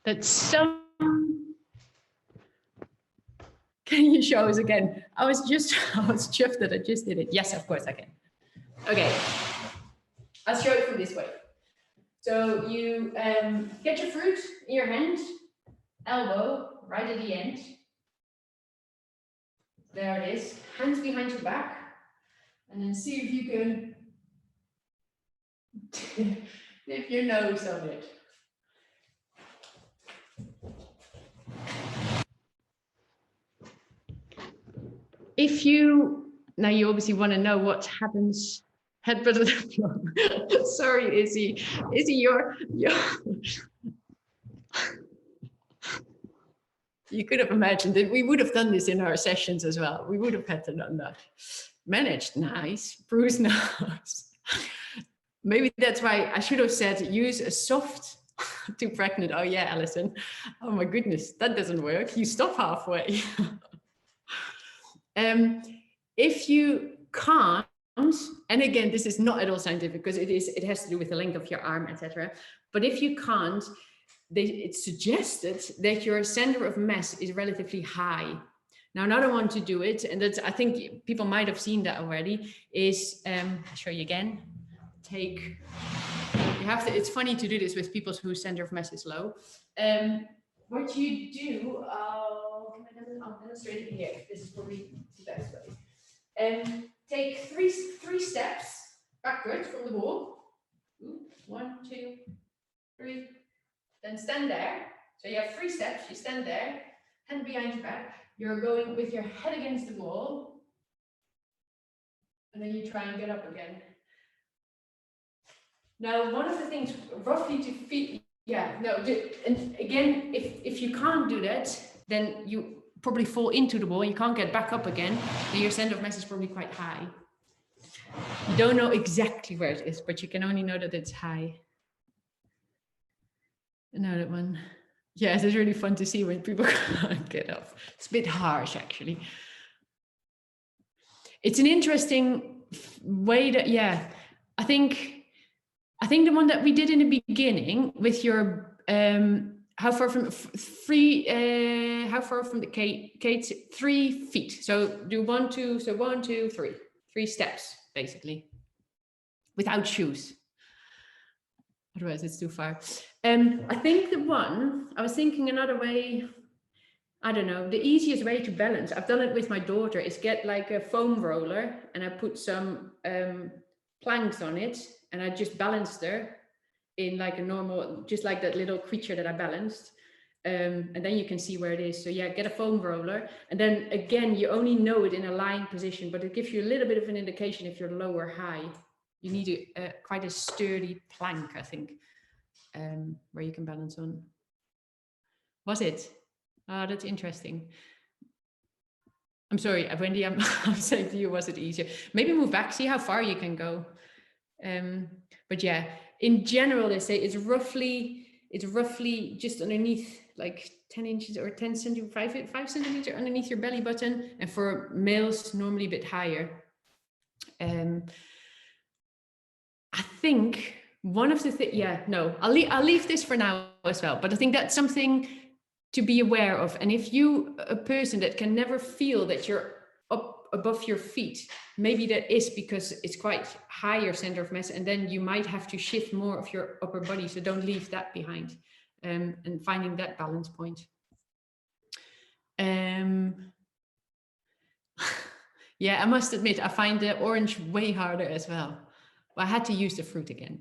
that some... Can you show us again? I was chuffed that I just did it. Yes, of course I can. Okay, I'll show it from this way. So you get your fruit in your hand, elbow right at the end. There it is, hands behind your back. And then see if you can dip your nose on it. If you, now you obviously want to know what happens, headbutt of the floor. Sorry, Izzy. Izzy, you're you could have imagined that we would have done this in our sessions as well. We would have had to done that. Managed, nice. Bruised nose. Maybe that's why I should have said use a soft to pregnant. Oh yeah, Alison. Oh my goodness, that doesn't work. You stop halfway. If you can't, and again, this is not at all scientific because it has to do with the length of your arm, etc. But if you can't, it's suggested that your center of mass is relatively high. Now, another one to do it, and that's, I think people might have seen that already, is, I'll show you again. You have to, it's funny to do this with people whose center of mass is low. What you do, I'll demonstrate it here. This is probably the best way. Take three steps backwards from the wall. 1, 2, 3. Then stand there. So you have 3 steps. You stand there, hand behind your back. You're going with your head against the wall. And then you try and get up again. Now, one of the things roughly to feel, and again, if you can't do that, then you probably fall into the wall. You can't get back up again. Then your center of mass is probably quite high. You don't know exactly where it is, but you can only know that it's high. Another one. Yeah, it's really fun to see when people can't get up. It's a bit harsh, actually. It's an interesting way that, yeah, I think the one that we did in the beginning with your how far from the Kate 3 feet. So do 1, 2, so 1, 2, 3, 3 steps basically, without shoes. Otherwise, it's too far. I think the one I was thinking another way. I don't know. The easiest way to balance. I've done it with my daughter. Is get like a foam roller and I put some planks on it. And I just balanced her in like a normal, just like that little creature that I balanced. And then you can see where it is. So yeah, get a foam roller. And then again, you only know it in a lying position, but it gives you a little bit of an indication if you're low or high. You need quite a sturdy plank, I think, where you can balance on. Was it? Oh, that's interesting. I'm sorry, Wendy, I'm saying to you, was it easier? Maybe move back, see how far you can go. But yeah, in general, they say it's roughly just underneath like 10 inches or 10 centimeters, 5 centimeters underneath your belly button. And for males, normally a bit higher. I think one of the things, I'll leave this for now as well. But I think that's something to be aware of. And if you, a person that can never feel that you're up above your feet, maybe that is because it's quite higher center of mass, and then you might have to shift more of your upper body. So don't leave that behind, and finding that balance point. Yeah, I must admit, I find the orange way harder as well. Well, I had to use the fruit again.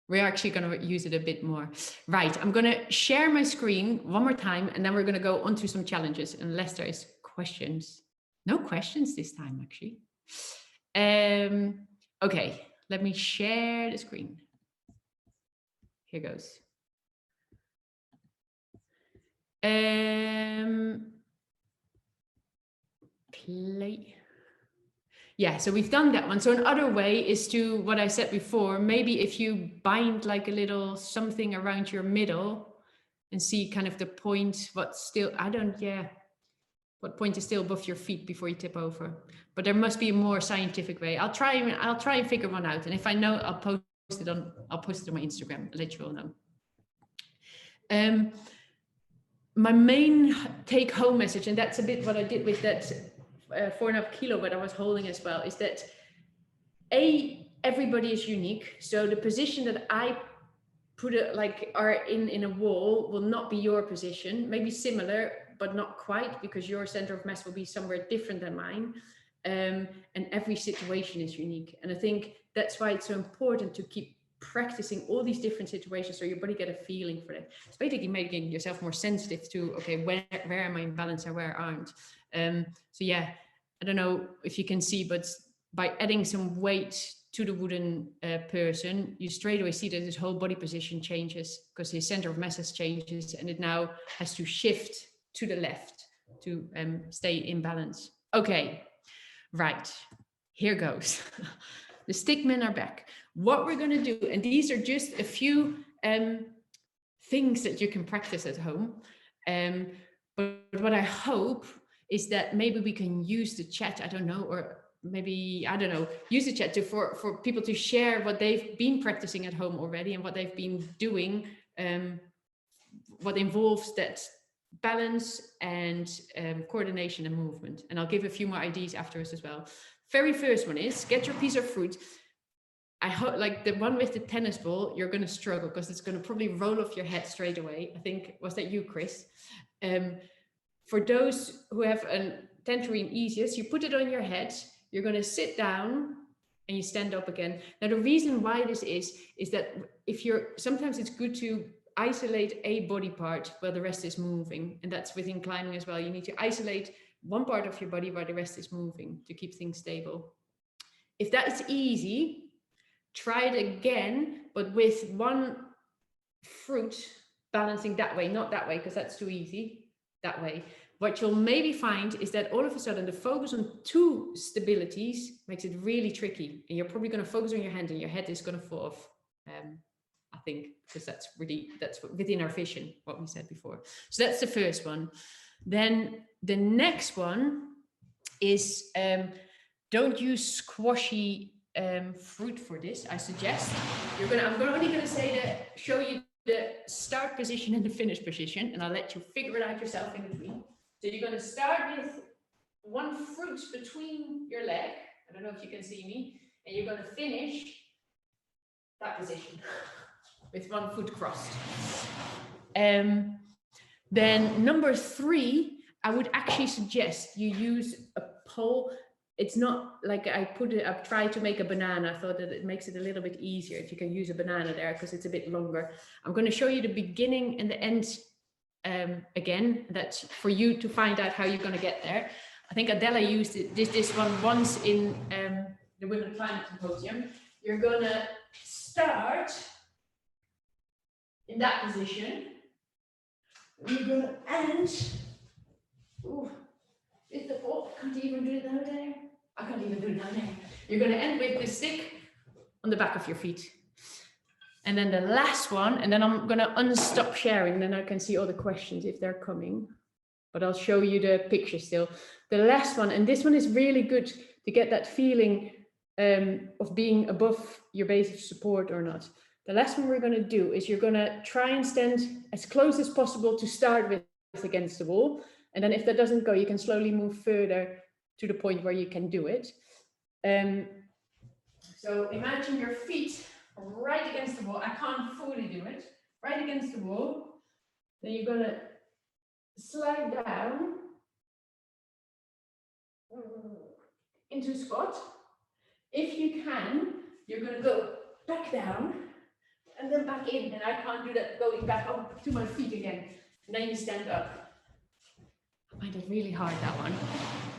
We're actually going to use it a bit more. Right, I'm going to share my screen one more time, and then we're going to go on to some challenges, unless there is questions. No questions this time, actually. Okay, let me share the screen. Here goes. Play. Yeah, so we've done that one. So another way is to, what I said before, maybe if you bind like a little something around your middle and see kind of the point, what point is still above your feet before you tip over. But there must be a more scientific way. I'll try and figure one out. And if I know, I'll post it on my Instagram, I'll let you all know. My main take home message, and that's a bit what I did with that 4.5 kilo that I was holding as well, is that everybody is unique. So the position that I put it like are in a wall will not be your position, maybe similar, but not quite, because your center of mass will be somewhere different than mine. And every situation is unique. And I think that's why it's so important to keep practicing all these different situations so your body get a feeling for it. It's basically making yourself more sensitive to, okay, where am I in balance and where aren't. So yeah, I don't know if you can see, but by adding some weight to the wooden person, you straight away see that his whole body position changes because his center of mass changes, and it now has to shift to the left to stay in balance. Okay, right, here goes. The stickmen are back. What we're going to do, and these are just a few things that you can practice at home. But what I hope is that maybe we can use the chat, I don't know, or maybe, I don't know, use the chat for people to share what they've been practicing at home already and what they've been doing, what involves that balance and coordination and movement. And I'll give a few more ideas afterwards as well. Very first one is get your piece of fruit. I hope, like the one with the tennis ball, you're going to struggle because it's going to probably roll off your head straight away. I think, was that you, Chris? For those who have a tangerine easiest, you put it on your head, you're going to sit down and you stand up again. Now, the reason why this is that sometimes it's good to isolate a body part while the rest is moving. And that's within climbing as well. You need to isolate one part of your body while the rest is moving to keep things stable. If that is easy, try it again, but with one fruit balancing that way, not that way, because that's too easy, that way. What you'll maybe find is that all of a sudden the focus on two stabilities makes it really tricky. And you're probably going to focus on your hand and your head is going to fall off. I think, because that's within our vision, what we said before. So that's the first one. Then the next one is don't use squashy fruit for this. I suggest I'm only going to show you the start position and the finish position, and I'll let you figure it out yourself in between. So you're going to start with one fruit between your leg. I don't know if you can see me, and you're going to finish that position with one foot crossed. Then number 3, I would actually suggest you use a pole. It's not like I've tried to make a banana. I thought that it makes it a little bit easier if you can use a banana there because it's a bit longer. I'm going to show you the beginning and the end again. That's for you to find out how you're going to get there. I think Adela used this one once in the Women Climate Symposium. You're going to start in that position. You're going to end. Ooh, is the ball? Can't even do it down there. I can't even do it down there. You're going to end with the stick on the back of your feet. And then the last one, and then I'm going to unstop sharing, then I can see all the questions if they're coming. But I'll show you the picture still. The last one, and this one is really good to get that feeling of being above your base of support or not. The last one we're going to do is you're going to try and stand as close as possible to start with against the wall. And then if that doesn't go, you can slowly move further to the point where you can do it. So imagine your feet right against the wall. I can't fully do it. Right against the wall. Then you're going to slide down into squat. If you can, you're going to go back down and then back in, and I can't do that going back up to my feet again. And then you stand up. I find it really hard, that one.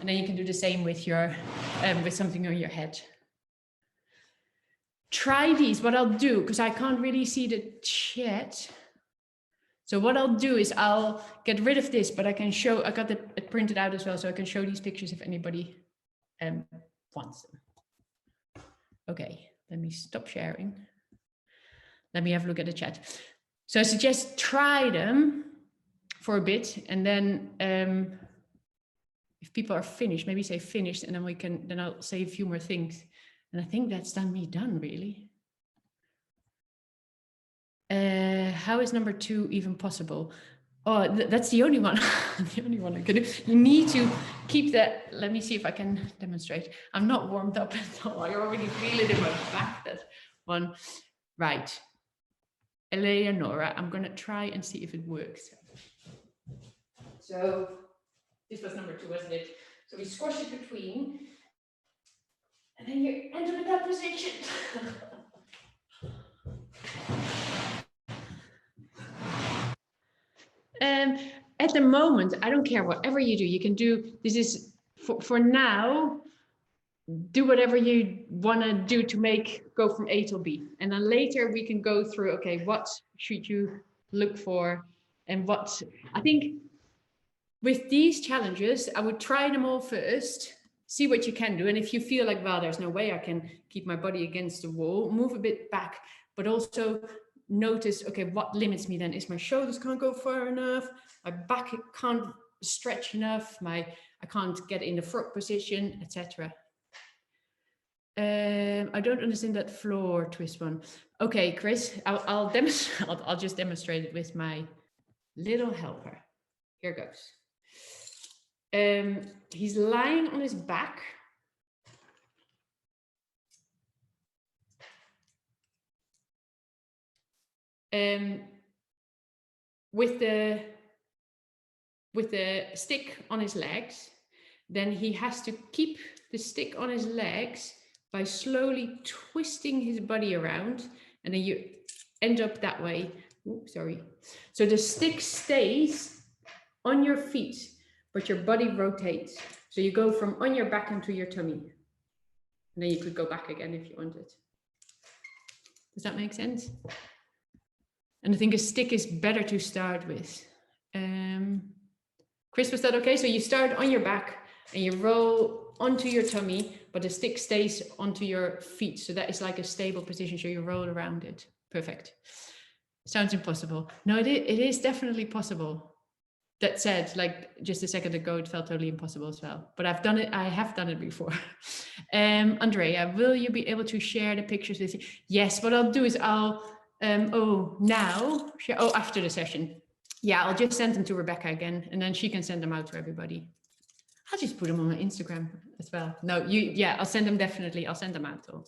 And then you can do the same with your with something on your head. Try these. What I'll do, because I can't really see the chat. So what I'll do is I'll get rid of this, but I can show, I got it printed out as well, so I can show these pictures if anybody wants them. Okay, let me stop sharing. Let me have a look at the chat. So I suggest try them for a bit, and then if people are finished, maybe say finished, and then we can, then I'll say a few more things. And I think that's done really. How is number 2 even possible? Oh, that's the only one. The only one I can do. You need to keep that. Let me see if I can demonstrate. I'm not warmed up at all. I already feel it in my back, that one. Right. Eleonora, I'm going to try and see if it works. So this was number 2, wasn't it? So we squash it between, and then you enter in that position. At the moment, I don't care whatever you do. You can do, this is for now, do whatever you want to do to go from A to B. And then later we can go through, okay, what should you look for? And what, I think with these challenges, I would try them all first, see what you can do. And if you feel like, well, there's no way I can keep my body against the wall, move a bit back, but also notice, okay, what limits me then? Is my shoulders can't go far enough, my back can't stretch enough, I can't get in the frog position, etc. I don't understand that floor twist one. Okay, Chris, I'll demonstrate. I'll just demonstrate it with my little helper. Here goes. He's lying on his back. With the stick on his legs, then he has to keep the stick on his legs by slowly twisting his body around, and then you end up that way. Oops, sorry. So the stick stays on your feet, but your body rotates. So you go from on your back onto your tummy, and then you could go back again if you wanted. Does that make sense? And I think a stick is better to start with. Chris, was that okay? So you start on your back and you roll onto your tummy, but the stick stays onto your feet. So that is like a stable position. So you roll around it. Perfect. Sounds impossible. No, it is definitely possible. That said, like just a second ago, it felt totally impossible as well. But I've done it. I have done it before. Andrea, will you be able to share the pictures with you? Yes, what I'll do is I'll, after the session. Yeah, I'll just send them to Rebecca again, and then she can send them out to everybody. I'll just put them on my Instagram as well. No, I'll send them definitely. I'll send them out all.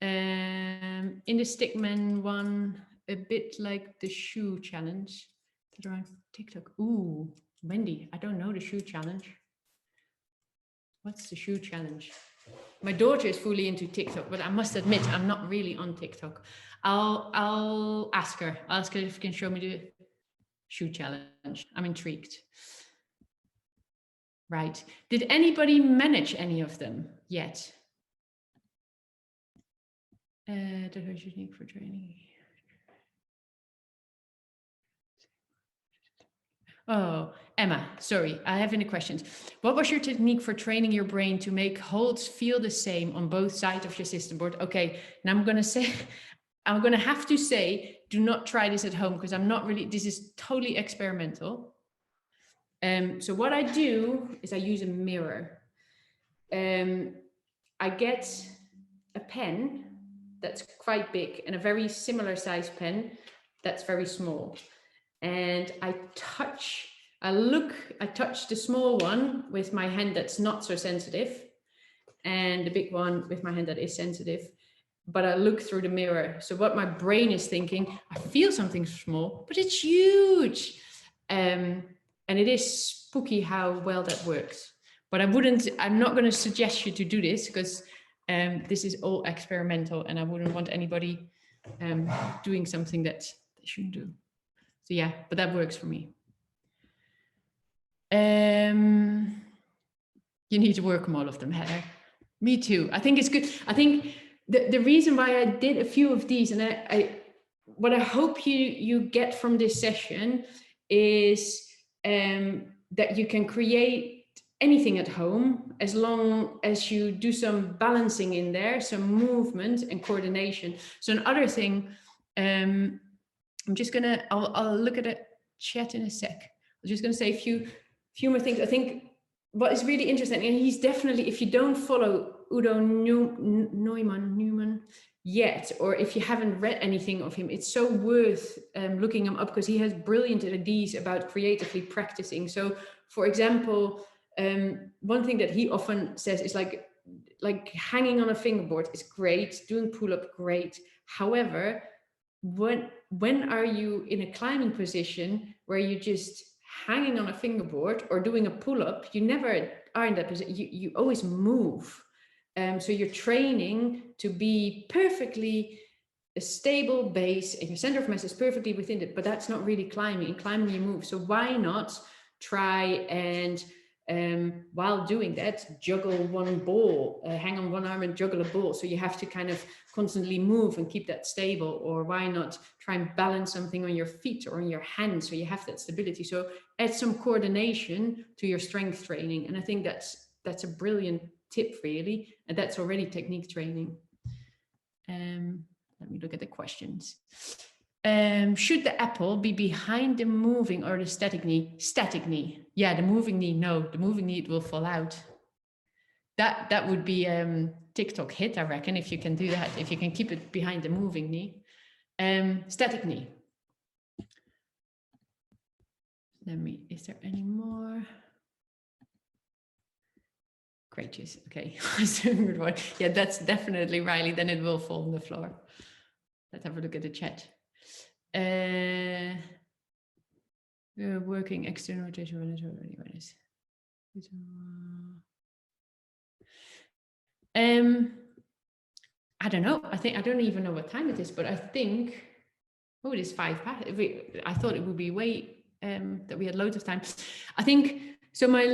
In the Stickman one, a bit like the shoe challenge. That are on TikTok. Ooh, Wendy, I don't know the shoe challenge. What's the shoe challenge? My daughter is fully into TikTok, but I must admit, I'm not really on TikTok. I'll ask her. I'll ask her if she can show me the shoe challenge. I'm intrigued. Right. Did anybody manage any of them yet? That was unique for training. Oh, Emma, sorry, I have any questions. What was your technique for training your brain to make holds feel the same on both sides of your system board? Okay, now I'm going to have to say, do not try this at home because this is totally experimental. So what I do is I use a mirror. I get a pen that's quite big and a very similar size pen that's very small. And I touch the small one with my hand that's not so sensitive, and the big one with my hand that is sensitive, but I look through the mirror. So what my brain is thinking, I feel something small, but it's huge. And it is spooky how well that works. But I'm not going to suggest you to do this because This is all experimental, and I wouldn't want anybody doing something that they shouldn't do. So yeah, but that works for me. You need to work on all of them, Heather. Me too. I think it's good. I think the reason why I did a few of these, and what I hope you get from this session is that you can create anything at home as long as you do some balancing in there, some movement and coordination. So another thing, I'm just gonna, I'll look at the chat in a sec. I'm just gonna say a few more things. I think what is really interesting, and he's definitely, if you don't follow Udo Neumann yet, or if you haven't read anything of him, it's so worth looking him up, because he has brilliant ideas about creatively practicing. So for example, one thing that he often says is like hanging on a fingerboard is great, doing pull-up great. However, when are you in a climbing position where you just hanging on a fingerboard or doing a pull-up? You never are in that position. You always move. So you're training to be perfectly a stable base, and your center of mass is perfectly within it, but that's not really climbing. In climbing, you move. So why not try and while doing that, juggle one ball, hang on one arm and juggle a ball. So you have to kind of constantly move and keep that stable. Or why not try and balance something on your feet or on your hands, so you have that stability. So add some coordination to your strength training. And I think that's a brilliant tip, really. And that's already technique training. Let me look at the questions. Should the apple be behind the moving or the static knee? Static knee. Yeah, the moving knee, no. The moving knee, it will fall out. That would be TikTok hit, I reckon, if you can do that, if you can keep it behind the moving knee. Static knee. Is there any more? Great, okay. Yeah, that's definitely Riley, then it will fall on the floor. Let's have a look at the chat. Working external rotation awareness. I don't know. I don't even know what time it is, but I think, oh, it is 5 past. I thought it would be way that we had loads of time. I think so. My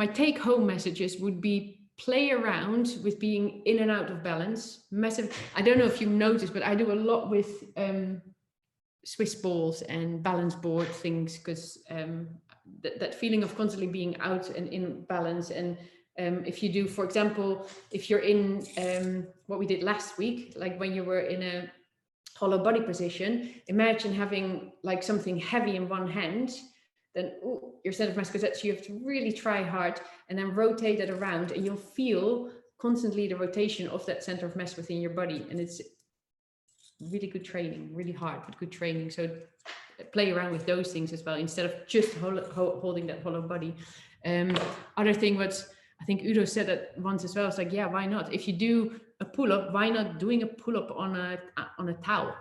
take home messages would be play around with being in and out of balance. Massive. I don't know if you noticed, but I do a lot with Swiss balls and balance board things, because that feeling of constantly being out and in balance. And if you do, for example, if you're in what we did last week, like when you were in a hollow body position, imagine having like something heavy in one hand, then your center of mass goes out. So you have to really try hard and then rotate it around, and you'll feel constantly the rotation of that center of mass within your body. And it's really good training, really hard, but good training. So play around with those things as well, instead of just holding that hollow body. Other thing, what I think Udo said it once as well, it's like, yeah, why not? If you do a pull-up, why not doing a pull-up on a towel?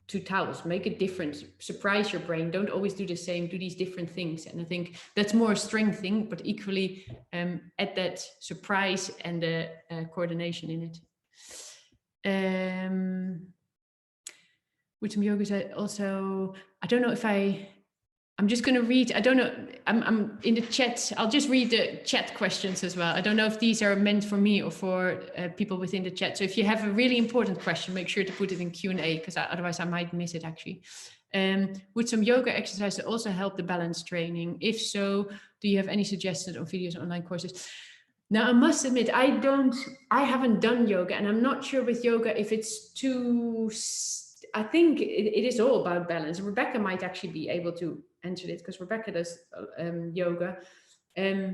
2 towels, make it different, surprise your brain. Don't always do the same, do these different things. And I think that's more a strength thing, but equally add that surprise and the coordination in it. With some yoga also, I don't know if I'm just going to read, I don't know, I'm in the chat, I'll just read the chat questions as well. I don't know if these are meant for me or for people within the chat. So if you have a really important question, make sure to put it in Q&A, because otherwise I might miss it actually. Would some yoga exercises also help the balance training? If so, do you have any suggestions on videos, online courses? Now, I must admit, I haven't done yoga, and I'm not sure with yoga if it's too, I think it is all about balance. Rebecca might actually be able to answer it, because Rebecca does yoga. I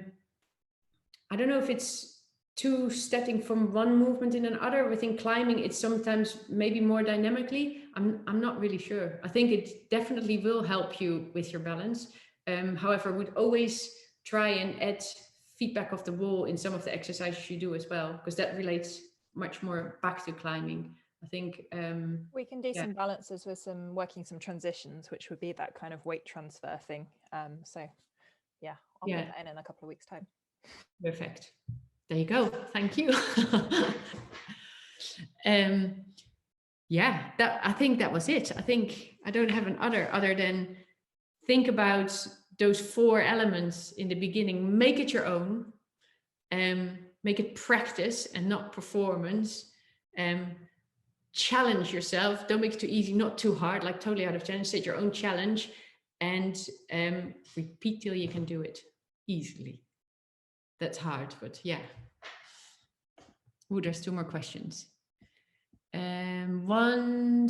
don't know if it's too static from one movement in another. Within climbing, it's sometimes maybe more dynamically. I'm not really sure. I think it definitely will help you with your balance. However, I would always try and add feedback of the wall in some of the exercises you do as well, because that relates much more back to climbing. I think we can do some balances with working some transitions, which would be that kind of weight transfer thing. So yeah, I'll put that in a couple of weeks' time. Perfect. there you go. Thank you. Yeah, I think that was it. I think I don't have an other than think about those 4 elements in the beginning. Make it your own. Make it practice and not performance. Challenge yourself. Don't make it too easy, not too hard, like totally out of challenge. Set your own challenge and repeat till you can do it easily. That's hard, but yeah. Ooh, there's 2 more questions. One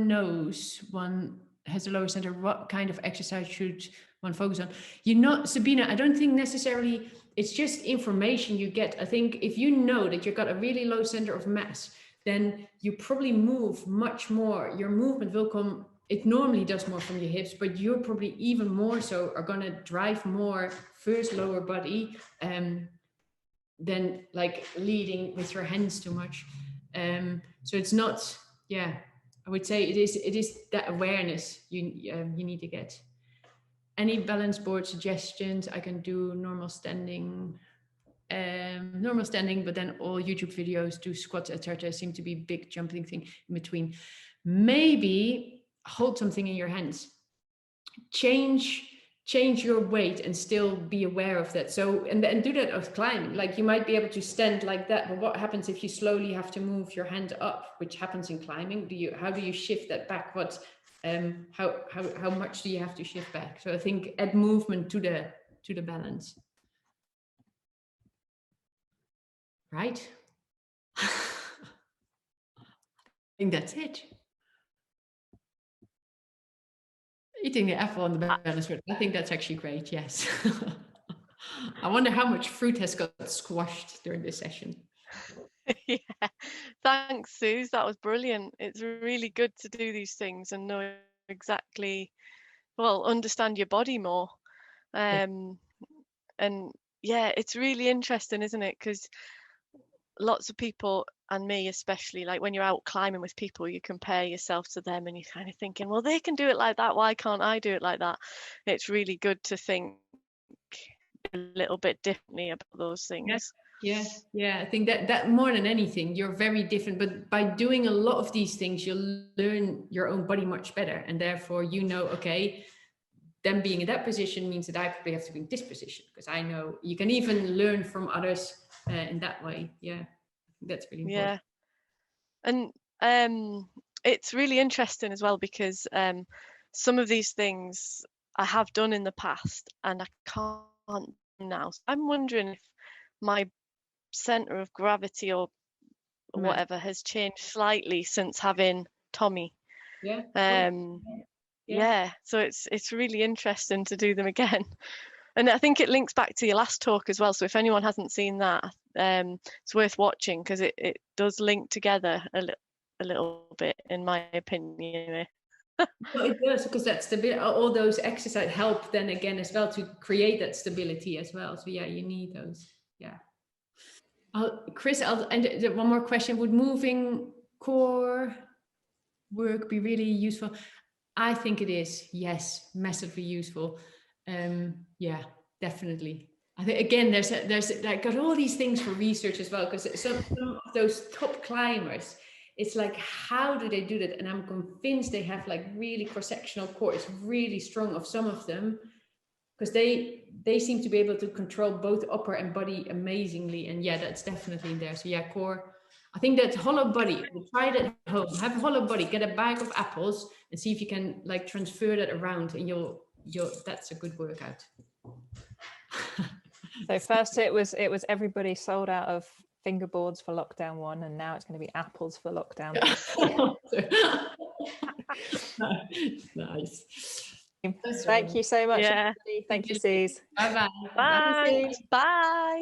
knows, one has a lower center. What kind of exercise should one focus on? You know, Sabina, I don't think necessarily it's just information you get. I think if you know that you've got a really low center of mass, then you probably move much more. Your movement will come, it normally does more from your hips, but you're probably even more so are going to drive more first lower body than like leading with your hands too much. So it's not, yeah, I would say it is that awareness you need to get. Any balance board suggestions? I can do normal standing, but then all YouTube videos do squats, etc. Seem to be big jumping thing in between. Maybe hold something in your hands. Change your weight and still be aware of that. So and do that with climbing. Like you might be able to stand like that, but what happens if you slowly have to move your hand up, which happens in climbing? How do you shift that back? What how much do you have to shift back? So I think add movement to the balance. Right? I think that's it. Eating the apple on the balance board. I think that's actually great, yes. I wonder how much fruit has got squashed during this session. Yeah, thanks, Suz. That was brilliant. It's really good to do these things and know exactly, well, understand your body more. And yeah, it's really interesting, isn't it? Because lots of people, and me especially, like when you're out climbing with people, you compare yourself to them and you're kind of thinking, well, they can do it like that, why can't I do it like that? It's really good to think a little bit differently about those things. Yeah, I think that more than anything, you're very different, but by doing a lot of these things, you'll learn your own body much better, and therefore you know, okay, them being in that position means that I probably have to be in this position, because I know you can even learn from others in that way. Yeah, that's really important. Yeah, and it's really interesting as well, because some of these things I have done in the past and I can't now. So I'm wondering if my center of gravity or whatever has changed slightly since having Tommy. Yeah, so it's really interesting to do them again. And I think it links back to your last talk as well. So if anyone hasn't seen that, it's worth watching, because it does link together a little bit, in my opinion. No, it does, because that's the bit, all those exercises help then again as well to create that stability as well. So yeah, you need those. Yeah. Chris, and one more question: would moving core work be really useful? I think it is. Yes, massively useful. Yeah, definitely. I think again, there's like got all these things for research as well, because some of those top climbers, it's like, how do they do that? And I'm convinced they have like really cross-sectional core. It's really strong of some of them, because they seem to be able to control both upper and body amazingly. And yeah, that's definitely in there. So yeah, core. I think that hollow body, try it at home, have a hollow body, get a bag of apples and see if you can like transfer that around, and you'll that's a good workout. So first it was everybody sold out of fingerboards for lockdown 1, and now it's going to be apples for lockdown 2. Nice. Thank you so much. Yeah. Thank you, Suz. Bye-bye. Bye. Bye.